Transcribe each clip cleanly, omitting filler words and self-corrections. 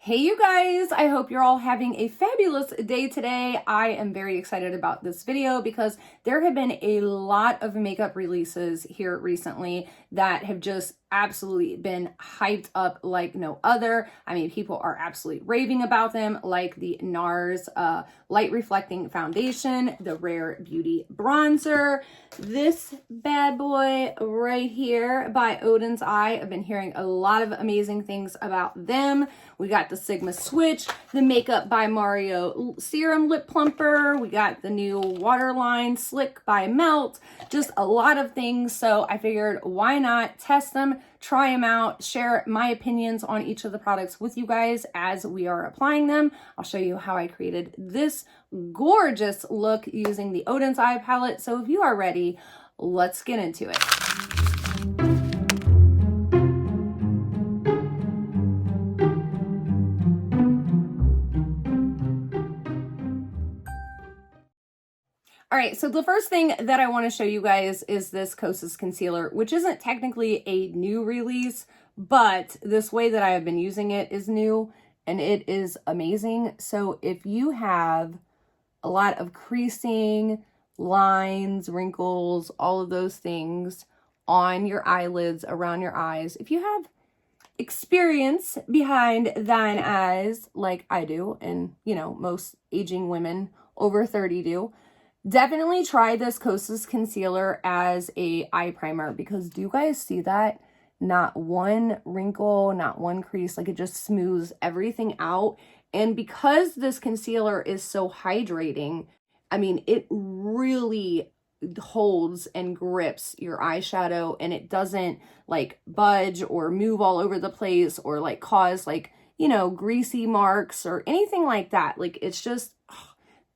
Hey you guys, I hope you're all having a fabulous day today. I am very excited about this video because there have been a lot of makeup releases here recently that have just absolutely been hyped up like no other. I mean, people are absolutely raving about them, like the NARS Light Reflecting Foundation, the Rare Beauty Bronzer, this bad boy right here by Oden's Eye. I've been hearing a lot of amazing things about them. We got the Sigma Switch, the Makeup by Mario Serum Lip Plumper. We got the new Waterline Slick by Melt. Just a lot of things. So I figured why not test them, try them out, share my opinions on each of the products with you guys as we are applying them. I'll show you how I created this gorgeous look using the Oden's Eye palette. So if you are ready, let's get into it. All right, so the first thing that I want to show you guys is this Kosas concealer, which isn't technically a new release, but this way that I have been using it is new and it is amazing. So if you have a lot of creasing, lines, wrinkles, all of those things on your eyelids, around your eyes, if you have experience behind thine eyes like I do, and you know, most aging women over 30 do, definitely try this Kosas concealer as a eye primer, because do you guys see that? Not one wrinkle, not one crease, like it just smooths everything out. And because this concealer is so hydrating, I mean, it really holds and grips your eyeshadow, and it doesn't like budge or move all over the place or like cause like, you know, greasy marks or anything like that. Like it's just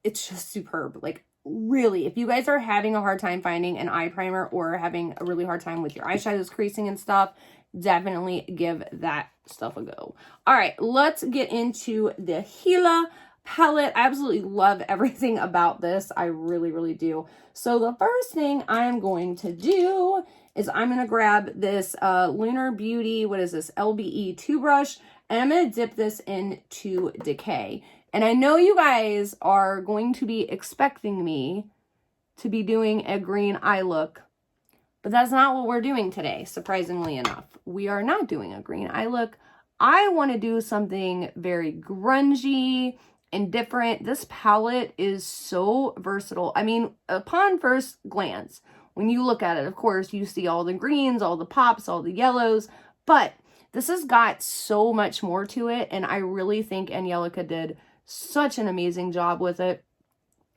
superb. Like really, if you guys are having a hard time finding an eye primer or having a really hard time with your eyeshadows creasing and stuff, definitely give that stuff a go. All right, let's get into the Hela palette. I absolutely love everything about this. I really, really do. So the first thing I'm going to do is I'm going to grab this Lunar Beauty, what is this, LBE 2 brush, and I'm going to dip this into Decay. And I know you guys are going to be expecting me to be doing a green eye look, but that's not what we're doing today, surprisingly enough. We are not doing a green eye look. I want to do something very grungy and different. This palette is so versatile. I mean, upon first glance, when you look at it, of course, you see all the greens, all the pops, all the yellows, but this has got so much more to it, and I really think Angelica did such an amazing job with it,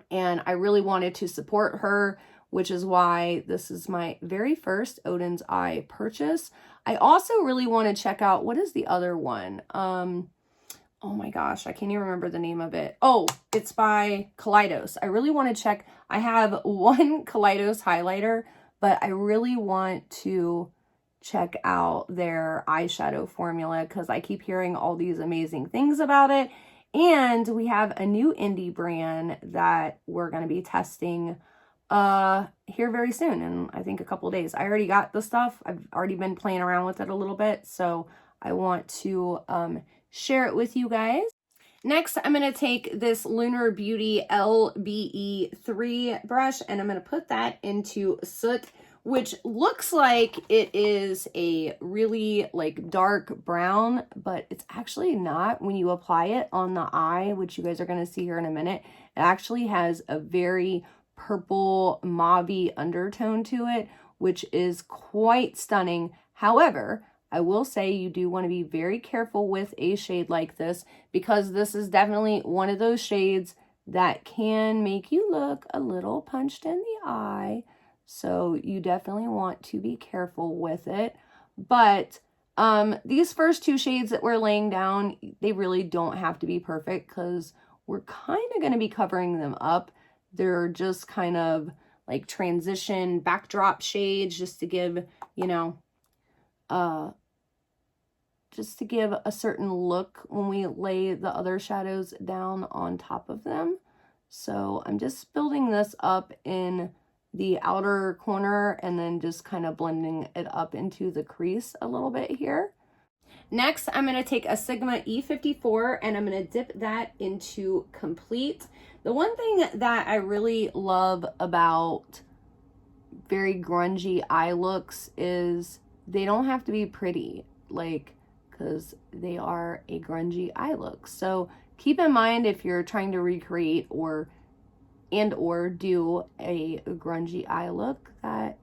and I really wanted to support her, which is why this is my very first Oden's Eye purchase. I also really want to check out, what is the other one? Oh my gosh, I can't even remember the name of it. Oh, it's by Kaleidos. I really want to check. I have one Kaleidos highlighter, but I really want to check out their eyeshadow formula because I keep hearing all these amazing things about it. And we have a new indie brand that we're going to be testing here very soon, in I think a couple of days. I already got the stuff. I've already been playing around with it a little bit, so I want to share it with you guys. Next, I'm going to take this Lunar Beauty LBE 3 brush, and I'm going to put that into Soot, which looks like it is a really like dark brown, but it's actually not. When you apply it on the eye, which you guys are going to see here in a minute, it actually has a very purple mauve-y undertone to it, which is quite stunning. However, I will say you do want to be very careful with a shade like this, because this is definitely one of those shades that can make you look a little punched in the eye. So you definitely want to be careful with it. But these first two shades that we're laying down, they really don't have to be perfect because we're kind of going to be covering them up. They're just kind of like transition backdrop shades, just to give, you know, just to give a certain look when we lay the other shadows down on top of them. So I'm just building this up in the outer corner and then just kind of blending it up into the crease a little bit here. Next, I'm going to take a Sigma E54 and I'm going to dip that into Complete. The one thing that I really love about very grungy eye looks is they don't have to be pretty, like, because they are a grungy eye look. So keep in mind if you're trying to recreate or do a grungy eye look that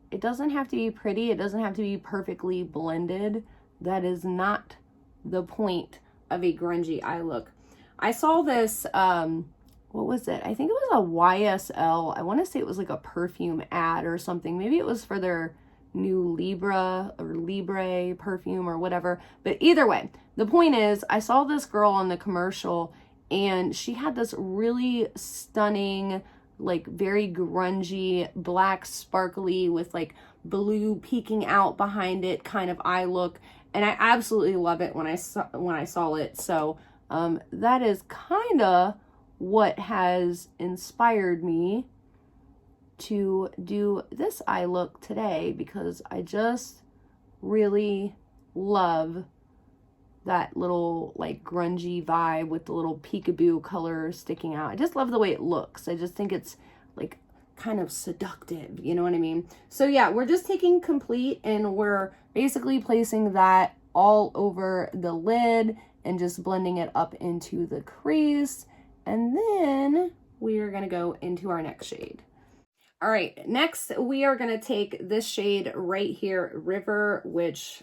it doesn't have to be pretty. It doesn't have to be perfectly blended. That is not the point of a grungy eye look. I saw this, what was it? I think it was a YSL. I want to say it was like a perfume ad or something. Maybe it was for their new Libra or Libre perfume or whatever. But either way, the point is I saw this girl on the commercial and she had this really stunning, like very grungy, black sparkly with like blue peeking out behind it kind of eye look. And I absolutely love it when I saw it. So that is kind of what has inspired me to do this eye look today, because I just really love that little like grungy vibe with the little peekaboo color sticking out. I just love the way it looks. I just think it's like kind of seductive, you know what I mean? So yeah, we're just taking Complete and we're basically placing that all over the lid and just blending it up into the crease. And then we are going to go into our next shade. All right, next we are going to take this shade right here, River, which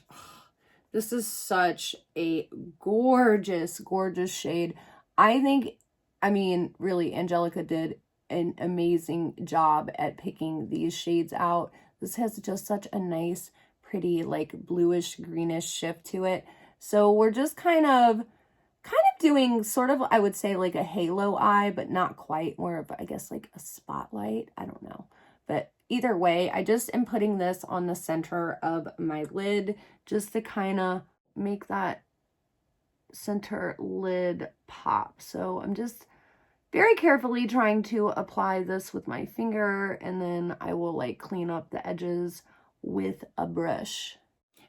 this is such a gorgeous, gorgeous shade. I mean, really, Angelica did an amazing job at picking these shades out. This has just such a nice, pretty, like bluish, greenish shift to it. So we're just kind of doing sort of, I would say, like a halo eye, but not quite, more of, I guess, like a spotlight. I don't know. But either way, I just am putting this on the center of my lid just to kind of make that center lid pop. So I'm just very carefully trying to apply this with my finger, and then I will like clean up the edges with a brush.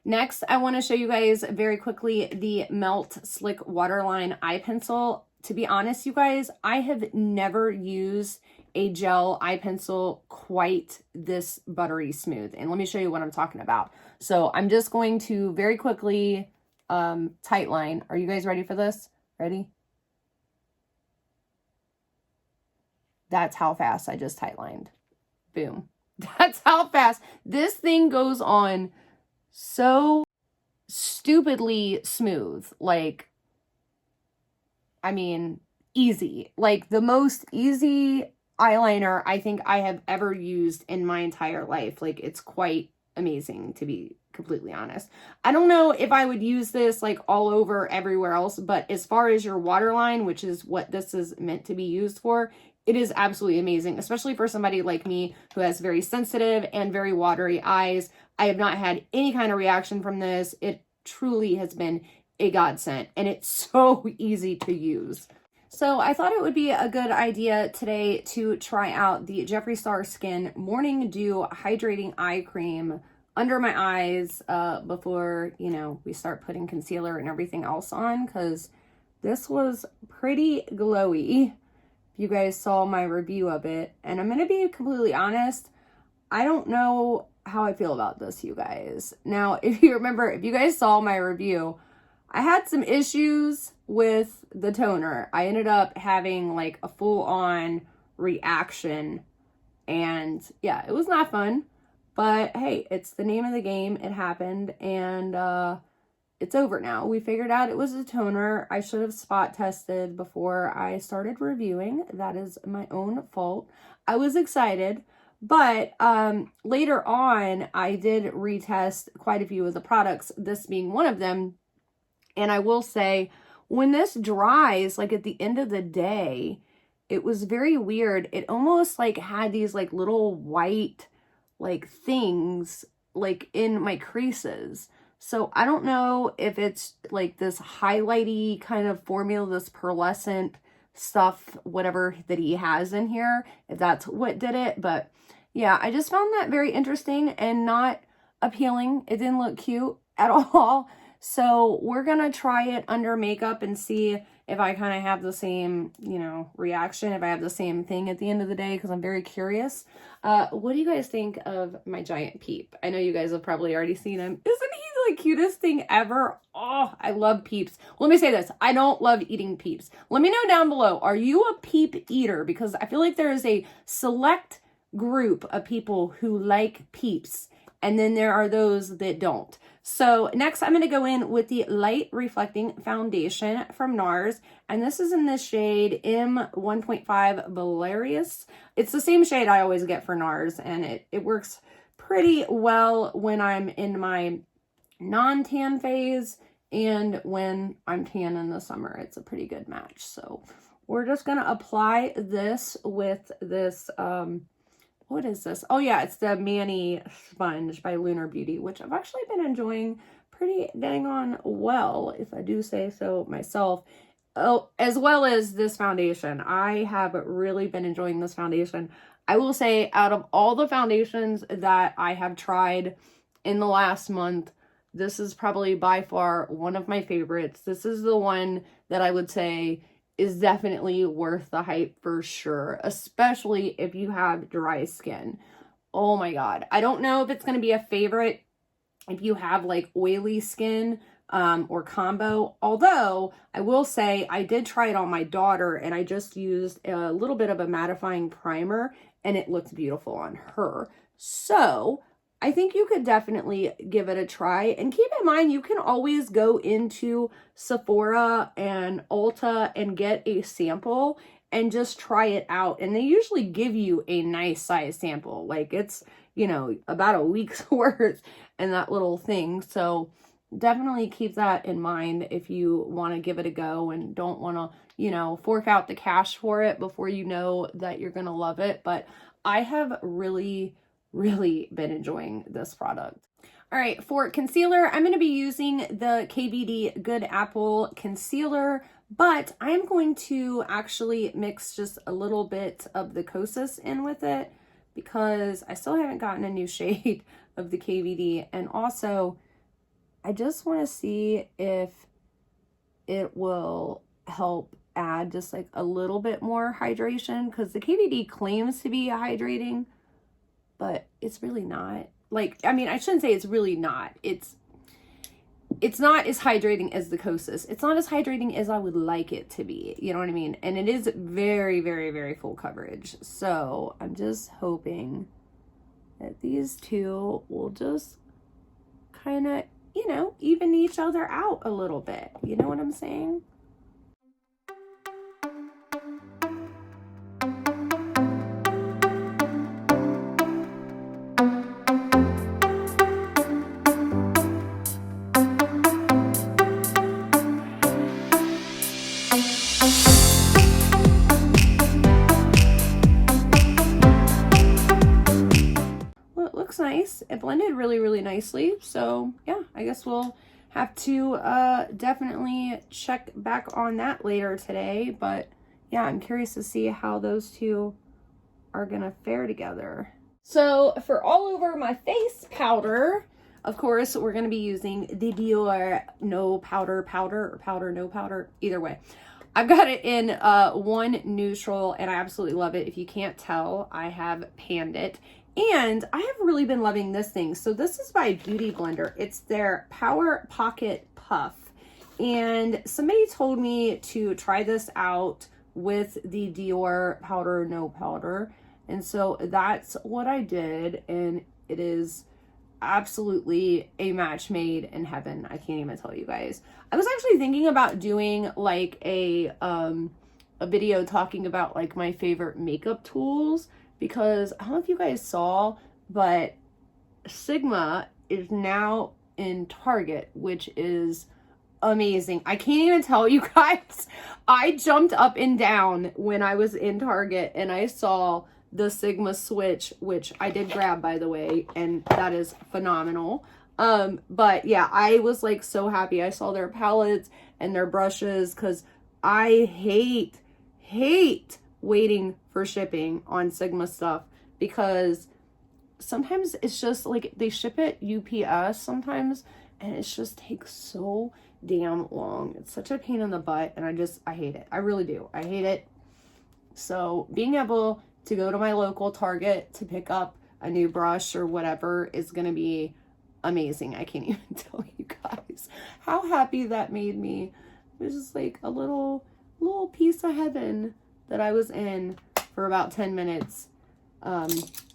Next, I want to show you guys very quickly the Melt Slick Waterline Eye Pencil. To be honest, you guys, I have never used a gel eye pencil quite this buttery smooth. And let me show you what I'm talking about. So I'm just going to very quickly tight line. Are you guys ready for this? Ready? That's how fast I just tight lined. Boom. That's how fast. This thing goes on so stupidly smooth. Like, I mean, easy. Like the most easy eyeliner I think I have ever used in my entire life. Like, it's quite amazing, to be completely honest. I don't know if I would use this like all over everywhere else, but as far as your waterline, which is what this is meant to be used for, it is absolutely amazing, especially for somebody like me who has very sensitive and very watery eyes. I have not had any kind of reaction from this. It truly has been a godsend, and it's so easy to use. So I thought it would be a good idea today to try out the Jeffree Star Skin Morning Dew Hydrating Eye Cream under my eyes before, you know, we start putting concealer and everything else on, because this was pretty glowy. You guys saw my review of it, and I'm going to be completely honest, I don't know how I feel about this, you guys. Now, if you remember, if you guys saw my review, I had some issues with the toner. I ended up having like a full-on reaction, and yeah, it was not fun, but hey, it's the name of the game. It happened, and it's over now. We figured out it was a toner. I should have spot tested before I started reviewing. That is my own fault. I was excited, but later on, I did retest quite a few of the products, this being one of them. And I will say, when this dries, like at the end of the day, it was very weird. It almost like had these like little white like things like in my creases. So I don't know if it's like this highlighty kind of formula, this pearlescent stuff, whatever that he has in here, if that's what did it. But yeah, I just found that very interesting and not appealing. It didn't look cute at all. So we're gonna try it under makeup and see if I kind of have the same, you know, reaction, if I have the same thing at the end of the day, because I'm very curious. What do you guys think of my giant peep? I know you guys have probably already seen him. Isn't he the cutest thing ever? Oh, I love peeps. Let me say this. I don't love eating peeps. Let me know down below. Are you a peep eater? Because I feel like there is a select group of people who like peeps, and then there are those that don't. So next I'm going to go in with the Light Reflecting Foundation from NARS. And this is in the shade M1.5 Valerius. It's the same shade I always get for NARS. And it works pretty well when I'm in my non-tan phase. And when I'm tan in the summer, it's a pretty good match. So we're just going to apply this with this... what is this? Oh yeah, it's the Mani Sponge by Lunar Beauty, which I've actually been enjoying pretty dang on well, if I do say so myself. Oh, as well as this foundation. I have really been enjoying this foundation. I will say, out of all the foundations that I have tried in the last month, this is probably by far one of my favorites. This is the one that I would say is definitely worth the hype for sure, especially if you have dry skin. Oh my God. I don't know if it's going to be a favorite if you have like oily skin or combo, although I will say I did try it on my daughter and I just used a little bit of a mattifying primer and it looked beautiful on her. So I think you could definitely give it a try. And keep in mind, you can always go into Sephora and Ulta and get a sample and just try it out. And they usually give you a nice size sample. Like it's, you know, about a week's worth in that little thing. So definitely keep that in mind if you want to give it a go and don't want to, you know, fork out the cash for it before you know that you're going to love it. But I have really been enjoying this product. All right, for concealer, I'm going to be using the KVD Good Apple Concealer, but I'm going to actually mix just a little bit of the Kosas in with it because I still haven't gotten a new shade of the KVD. And also, I just want to see if it will help add just like a little bit more hydration because the KVD claims to be hydrating, but it's really not. Like, I mean, I shouldn't say it's really not. It's not as hydrating as the Kosas. It's not as hydrating as I would like it to be. You know what I mean? And it is very full coverage. So I'm just hoping that these two will just kind of, you know, even each other out a little bit. You know what I'm saying? Nice. It blended really nicely. So yeah, I guess we'll have to definitely check back on that later today. But yeah, I'm curious to see how those two are gonna fare together. So for all over my face powder, of course, we're gonna be using the Dior No Powder or Powder No Powder, either way. I've got it in one neutral and I absolutely love it. If you can't tell, I have panned it. And I have really been loving this thing. So this is by Beauty Blender. It's their Power Pocket Puff. And somebody told me to try this out with the Dior Powder No Powder. And so that's what I did. And it is absolutely a match made in heaven. I can't even tell you guys. I was actually thinking about doing like a video talking about like my favorite makeup tools. Because I don't know if you guys saw, but Sigma is now in Target, which is amazing. I can't even tell you guys. I jumped up and down when I was in Target and I saw the Sigma switch, which I did grab, by the way, and that is phenomenal. But yeah, I was like so happy. I saw their palettes and their brushes because I hate waiting for shipping on Sigma stuff because sometimes it's just like they ship it UPS sometimes and it just takes so damn long. It's such a pain in the butt, and I hate it. I really do. I hate it. So being able to go to my local Target to pick up a new brush or whatever is going to be amazing. I can't even tell you guys how happy that made me. It was just like a little piece of heaven that I was in for about 10 minutes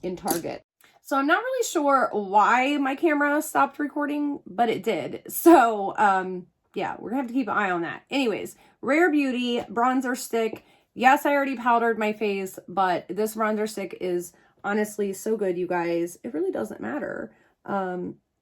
in Target. So I'm not really sure why my camera stopped recording, but it did. So yeah, we're gonna have to keep an eye on that. Anyways, Rare Beauty bronzer stick. Yes, I already powdered my face, but this bronzer stick is honestly so good, you guys. It really doesn't matter.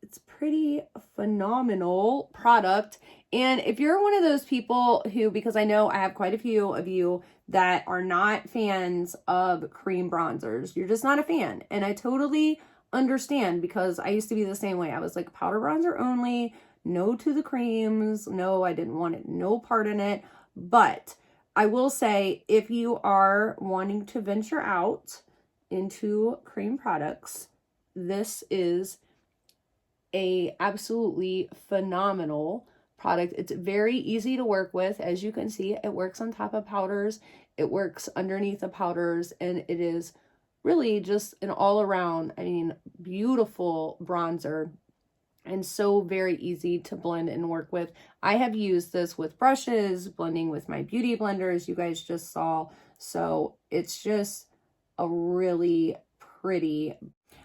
It's pretty phenomenal product. And if you're one of those people who, because I know I have quite a few of you that are not fans of cream bronzers, you're just not a fan. And I totally understand, because I used to be the same way. I was like, powder bronzer only, no to the creams. No, I didn't want it, no part in it. But I will say, if you are wanting to venture out into cream products, this is a absolutely phenomenal product. It's very easy to work with. As you can see, it works on top of powders, it works underneath the powders, and it is really just an all-around, I mean, beautiful bronzer, and so very easy to blend and work with. I have used this with brushes, blending with my beauty blenders, you guys just saw. So it's just a really pretty.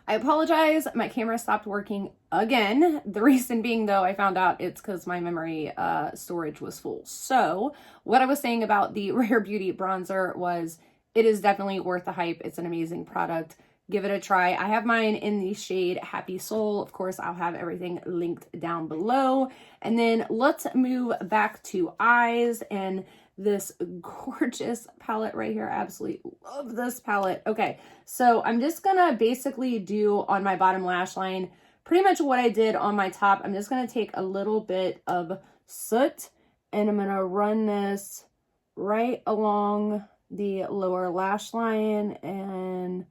I apologize, my camera stopped working again. The reason being, though, I found out it's because my memory storage was full. So what I was saying about the Rare Beauty bronzer was, it is definitely worth the hype. It's an amazing product. Give it a try. I have mine in the shade Happy Soul. Of course, I'll have everything linked down below. And then let's move back to eyes and this gorgeous palette right here. I absolutely love this palette. Okay, so I'm just gonna basically do on my bottom lash line pretty much what I did on my top. I'm just gonna take a little bit of soot and I'm gonna run this right along the lower lash line, and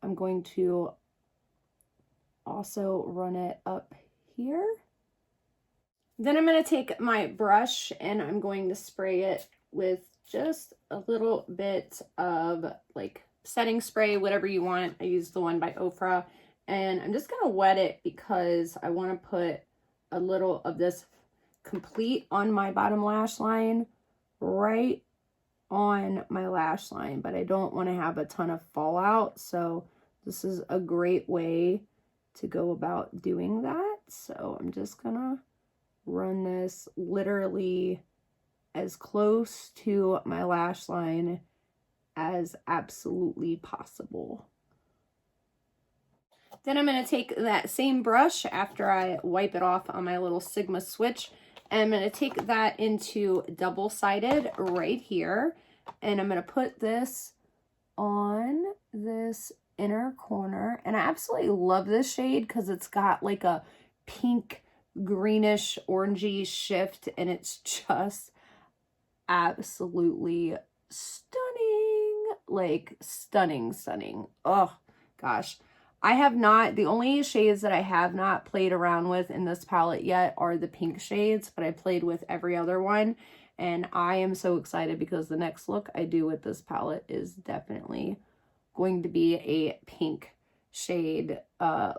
I'm going to also run it up here. Then I'm going to take my brush and I'm going to spray it with just a little bit of like setting spray, whatever you want. I used the one by Ofra, and I'm just going to wet it because I want to put a little of this complete on my bottom lash line, right on my lash line, but I don't want to have a ton of fallout. So this is a great way to go about doing that. So I'm just gonna run this literally as close to my lash line as absolutely possible. Then I'm going to take that same brush after I wipe it off on my little Sigma switch, and I'm going to take that into double-sided right here, and I'm going to put this on this inner corner. And I absolutely love this shade because it's got like a pink greenish orangey shift, and it's just absolutely stunning. Like stunning. Oh gosh, I have not, the only shades that I have not played around with in this palette yet are the pink shades, but I played with every other one, and I am so excited because the next look I do with this palette is definitely going to be a pink shade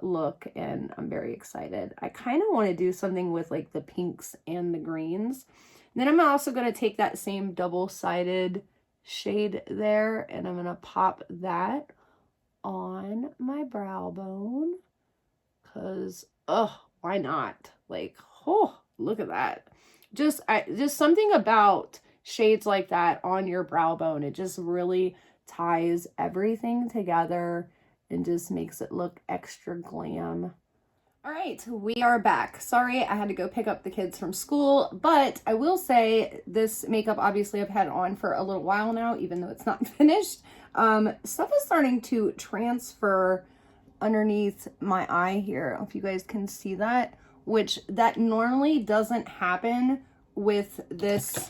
look, and I'm very excited. I kind of want to do something with like the pinks and the greens. And then I'm also going to take that same double-sided shade there, and I'm going to pop that on my brow bone because, oh, why not? Like, oh, look at that. Just something about shades like that on your brow bone. It just really ties everything together and just makes it look extra glam. All right, we are back. Sorry, I had to go pick up the kids from school, but I will say this makeup, obviously I've had on for a little while now, even though it's not finished. Stuff is starting to transfer underneath my eye here. I don't know if you guys can see that, which that normally doesn't happen with this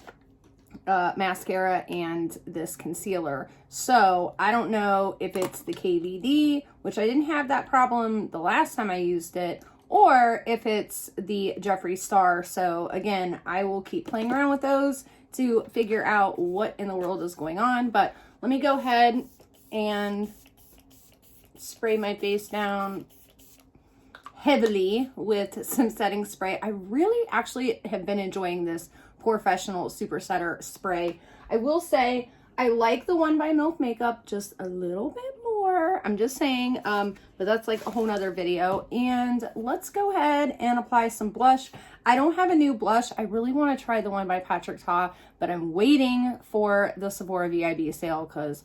mascara and this concealer. So I don't know if it's the KVD, which I didn't have that problem the last time I used it, or if it's the Jeffree Star. So again, I will keep playing around with those to figure out what in the world is going on. But let me go ahead and spray my face down heavily with some setting spray. I really actually have been enjoying this Professional Super Setter spray. I will say I like the one by Milk Makeup just a little bit more. I'm just saying, but that's like a whole nother video. And let's go ahead and apply some blush. I don't have a new blush. I really want to try the one by Patrick Ta, but I'm waiting for the Sephora VIB sale because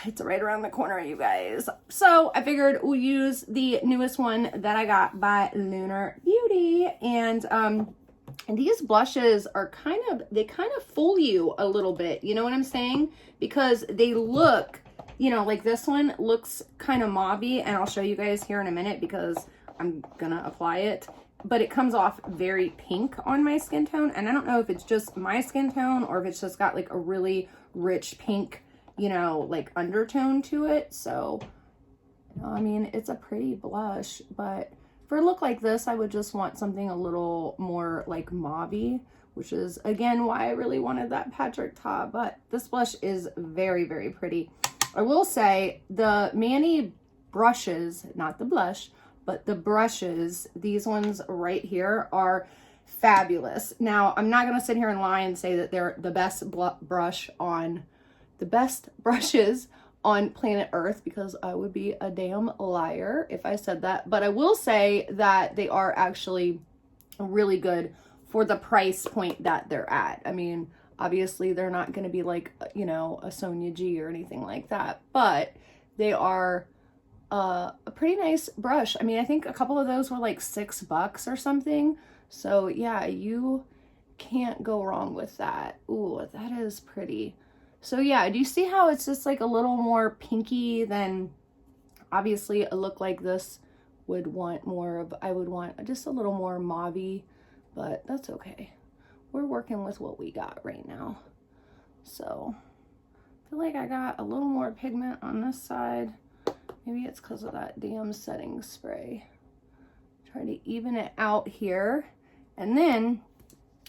it's right around the corner, you guys. So I figured we'll use the newest one that I got by Lunar Beauty. And these blushes are they kind of fool you a little bit. You know what I'm saying? Because they look, you know, like this one looks kind of mauvey, and I'll show you guys here in a minute because I'm gonna apply it. But it comes off very pink on my skin tone. And I don't know if it's just my skin tone or if it's just got like a really rich pink, you know, like undertone to it. So, I mean, it's a pretty blush, but for a look like this, I would just want something a little more like mauvey, which is again why I really wanted that Patrick Ta. But this blush is very, very pretty. I will say the Manny brushes, not the blush, but the brushes, these ones right here are fabulous. Now, I'm not going to sit here and lie and say that they're the best brushes on planet Earth, because I would be a damn liar if I said that. But I will say that they are actually really good for the price point that they're at. I mean, obviously they're not going to be like, you know, a Sonia G or anything like that, but they are a pretty nice brush. I mean, I think a couple of those were like $6 or something. So yeah, you can't go wrong with that. Ooh, that is pretty. So yeah, do you see how it's just like a little more pinky than obviously a look like this would want more of? I would want just a little more mauvey, but that's okay. We're working with what we got right now. So I feel like I got a little more pigment on this side. Maybe it's because of that damn setting spray. Try to even it out here. And then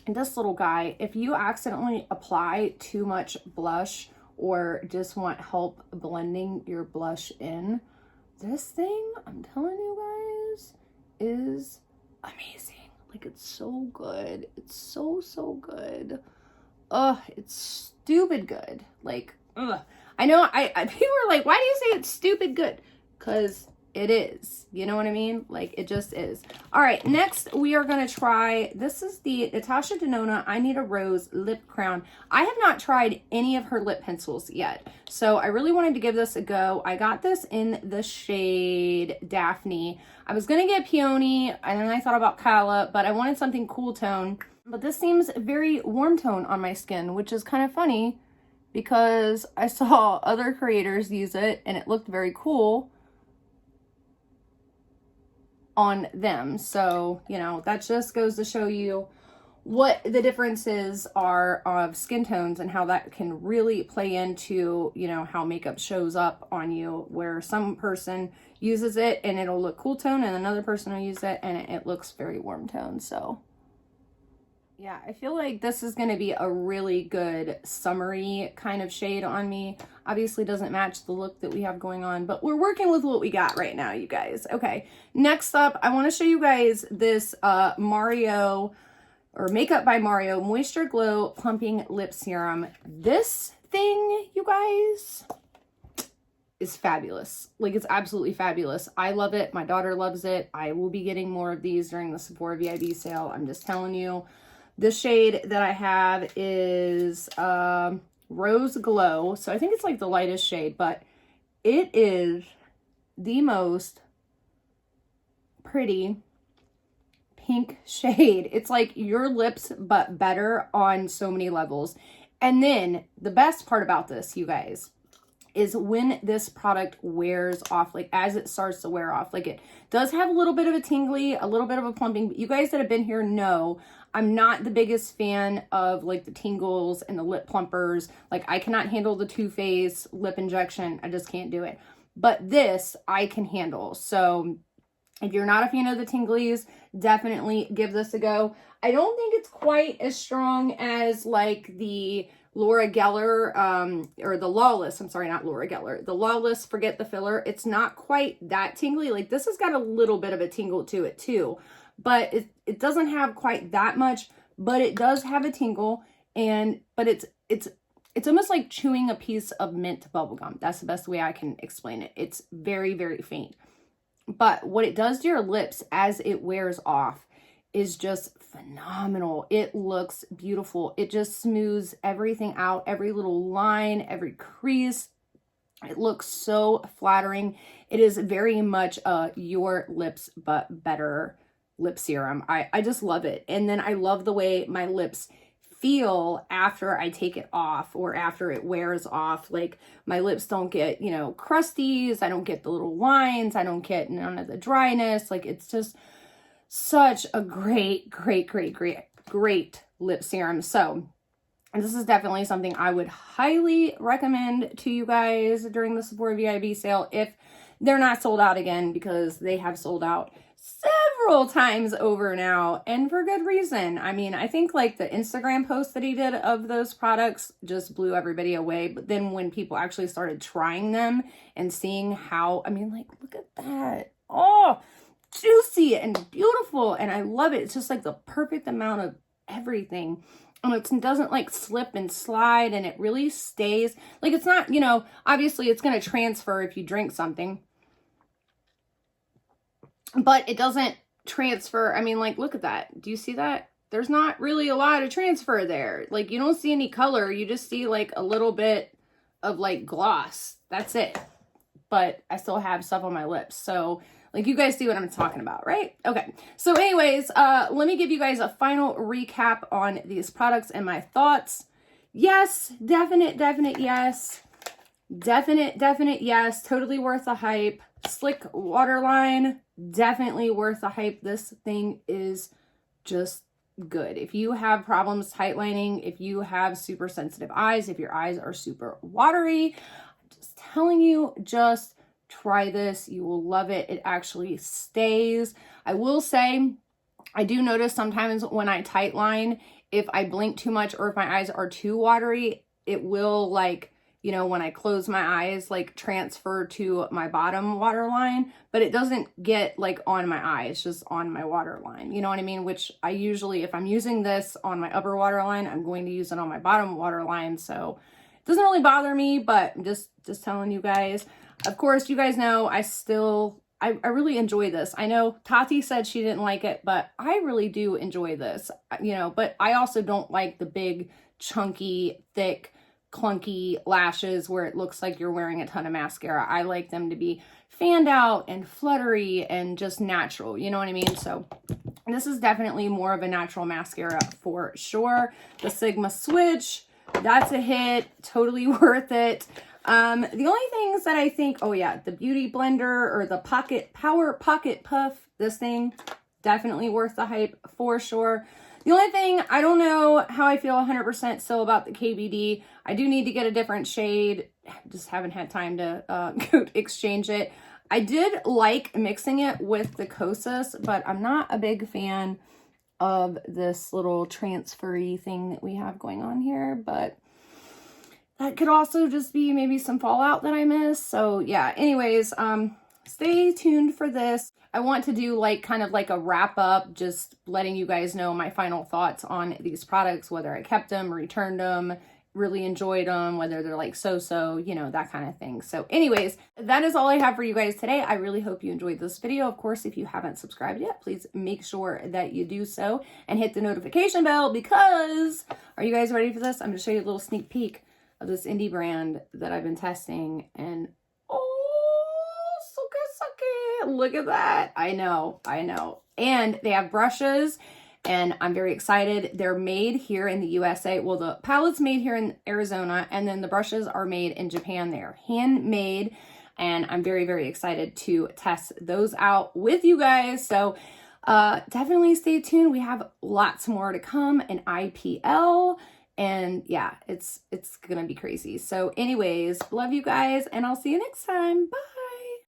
this little guy, if you accidentally apply too much blush or just want help blending your blush in, this thing, I'm telling you guys, is amazing. Like, it's so good. It's so, so good. Ugh, it's stupid good. Like, ugh. I know people are like, why do you say it's stupid good? Because it is. You know what I mean? Like, it just is. All right, next we are going to try, this is the Natasha Denona I Need a Rose Lip Crown. I have not tried any of her lip pencils yet, so I really wanted to give this a go. I got this in the shade Daphne. I was going to get Peony, and then I thought about Hela, but I wanted something cool tone. But this seems very warm tone on my skin, which is kind of funny because I saw other creators use it, and it looked very cool on them. So, you know, that just goes to show you what the differences are of skin tones and how that can really play into, you know, how makeup shows up on you, where some person uses it and it'll look cool tone and another person will use it and it looks very warm tone. So yeah, I feel like this is going to be a really good summery kind of shade on me. Obviously doesn't match the look that we have going on, but we're working with what we got right now, you guys. Okay, next up, I want to show you guys this Mario, or Makeup by Mario Moisture Glow Plumping Lip Serum. This thing, you guys, is fabulous. Like, it's absolutely fabulous. I love it. My daughter loves it. I will be getting more of these during the Sephora VIB sale. I'm just telling you. The shade that I have is Rose Glow. So I think it's like the lightest shade, but it is the most pretty pink shade. It's like your lips, but better on so many levels. And then the best part about this, you guys, is when this product wears off, like as it starts to wear off, like it does have a little bit of a tingly, a little bit of a plumping. But you guys that have been here know I'm not the biggest fan of like the tingles and the lip plumpers. Like, I cannot handle the Too Faced lip injection. I just can't do it. But this I can handle. So If you're not a fan of the tinglies, definitely give this a go. I don't think it's quite as strong as like the Laura Geller, or the Lawless. I'm sorry, not Laura Geller. The Lawless Forget the Filler. It's not quite that tingly. Like this has got a little bit of a tingle to it too, but it doesn't have quite that much, but it does have a tingle. But it's almost like chewing a piece of mint bubblegum. That's the best way I can explain it. It's very, very faint. But what it does to your lips as it wears off is just phenomenal. It looks beautiful. It just smooths everything out, every little line, every crease. It looks so flattering. It is very much your lips but better lip serum. I just love it. And then I love the way my lips feel after I take it off or after it wears off. Like my lips don't get, you know, crusties. I don't get the little lines. I don't get none of the dryness. Like it's just such a great lip serum. So this is definitely something I would highly recommend to you guys during the Sephora VIB sale if they're not sold out again, because they have sold out several times over now, and for good reason. I mean, I think like the Instagram post that he did of those products just blew everybody away. But then when people actually started trying them and seeing how, I mean, like, look at that. Oh, juicy and beautiful. And I love it. It's just like the perfect amount of everything. And it doesn't like slip and slide, and it really stays. Like it's not, you know, obviously it's going to transfer if you drink something, but it doesn't transfer. I mean, like, look at that. Do you see that? There's not really a lot of transfer there. Like, you don't see any color. You just see, like, a little bit of, like, gloss. That's it. But I still have stuff on my lips. So, like, you guys see what I'm talking about, right? Okay. So, anyways, let me give you guys a final recap on these products and my thoughts. Yes. Definite yes. Definite yes. Totally worth the hype. Slick waterline, definitely worth the hype. This thing is just good. If you have problems tightlining, if you have super sensitive eyes, if your eyes are super watery, I'm just telling you, just try this. You will love it. It actually stays. I will say, I do notice sometimes when I tightline, if I blink too much or if my eyes are too watery, it will, like, you know, when I close my eyes, like transfer to my bottom waterline, but it doesn't get like on my eye. It's just on my waterline. You know what I mean? Which I usually, if I'm using this on my upper waterline, I'm going to use it on my bottom waterline. So it doesn't really bother me, but I'm just telling you guys. Of course, you guys know I really enjoy this. I know Tati said she didn't like it, but I really do enjoy this, you know, but I also don't like the big, chunky, thick, clunky lashes where it looks like you're wearing a ton of mascara. I like them to be fanned out and fluttery and just natural, you know what I mean? So this is definitely more of a natural mascara for sure. The Sigma Switch, that's a hit, totally worth it. The only things that I think, oh yeah, the Beauty Blender or the Power Pocket Puff, this thing, definitely worth the hype for sure. The only thing, I don't know how I feel 100% still about the KBD. I do need to get a different shade. Just haven't had time to exchange it. I did like mixing it with the Kosas, but I'm not a big fan of this little transfery thing that we have going on here. But that could also just be maybe some fallout that I missed. So yeah, anyways, stay tuned for this. I want to do like kind of like a wrap up, just letting you guys know my final thoughts on these products, whether I kept them, returned them, really enjoyed them, whether they're like so-so, you know, that kind of thing. So anyways, that is all I have for you guys today. I really hope you enjoyed this video. Of course, if you haven't subscribed yet, please make sure that you do so and hit the notification bell, because, are you guys ready for this? I'm going to show you a little sneak peek of this indie brand that I've been testing, and look at that. I know. And they have brushes, and I'm very excited. They're made here in the USA. Well, the palette's made here in Arizona, and then the brushes are made in Japan. They're handmade, and I'm very, very excited to test those out with you guys. So definitely stay tuned. We have lots more to come in IPL. And yeah, it's gonna be crazy. So anyways, love you guys, and I'll see you next time. Bye.